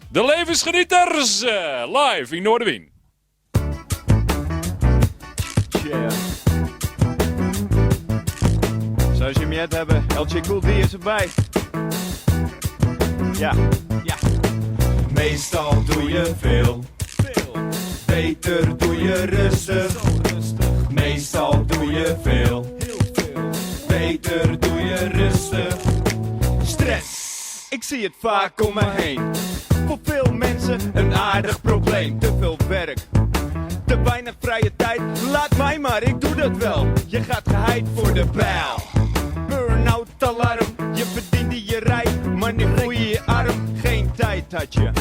De levensgenieters, live in Noorderwien. Yeah. Zoals je hem net hebben, LG Cool D is erbij. Ja. Meestal doe je veel, beter doe je rustig. Meestal doe je veel, beter doe je rustig. Stress, ik zie het vaak om me heen. Voor veel mensen een aardig probleem. Te veel werk, te weinig vrije tijd. Laat mij maar, ik doe dat wel. Je gaat geheid voor de pijl. Burn-out alarm, je verdient je rij. Maar nu voel je je arm, geen tijd had je.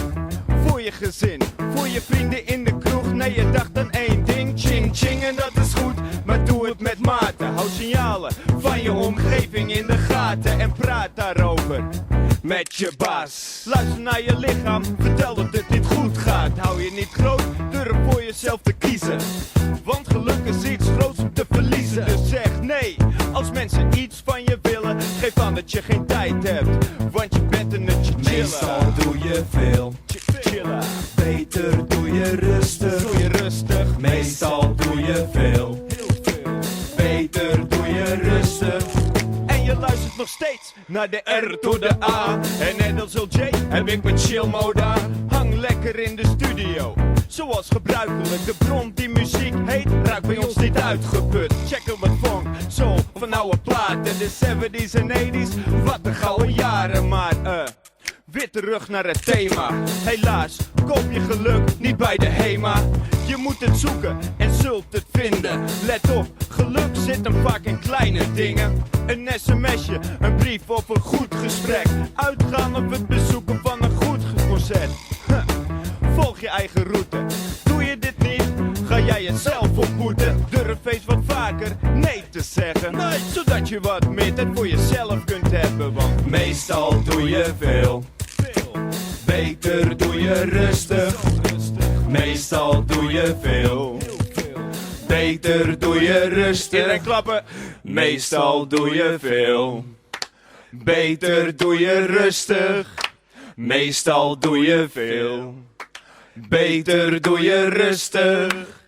Voor je gezin, voor je vrienden in de kroeg. Nee, je dacht aan één ding, ching ching en dat is goed. Maar doe het met mate, hou signalen van je omgeving in de gaten. En praat daarover met je baas. Luister naar je lichaam, vertel dat het niet goed gaat. Hou je niet groot, durf voor jezelf te kiezen. Want geluk is iets groots te verliezen. Dus zeg nee, als mensen iets van je willen. Geef aan dat je geen tijd hebt, want je bent een nutje chillen. Meestal doe je veel, Chillen, beter doe je rustig. doe je rustig. Meestal doe je veel, beter doe je rustig. En je luistert nog steeds naar de R tot de A. En net als LJ heb ik mijn chill mode aan. Hang lekker in de studio, zoals gebruikelijk. De bron die muziek heet, raakt bij ons niet uitgeput. Check hem wat funk, soul van oude platen. De 70s en 80s, wat een gouden jaren. Maar weer terug naar het thema. Helaas, koop je geluk niet bij de HEMA. Je moet het zoeken en zult het vinden. Let op, geluk zit hem vaak in kleine dingen. Een sms'je, een brief of een goed gesprek. Uitgaan of het bezoeken van een goed concert. Volg je eigen route. Doe je dit niet, ga jij jezelf ontmoeten. Durf eens wat vaker nee te zeggen. Nee, zodat je wat meer tijd voor jezelf kunt hebben. Want Meestal doe je veel, beter doe je rustig. Meestal doe je veel, beter doe je rustig. iedereen klappen. Meestal doe je veel, beter doe je rustig. Meestal doe je veel, beter doe je rustig.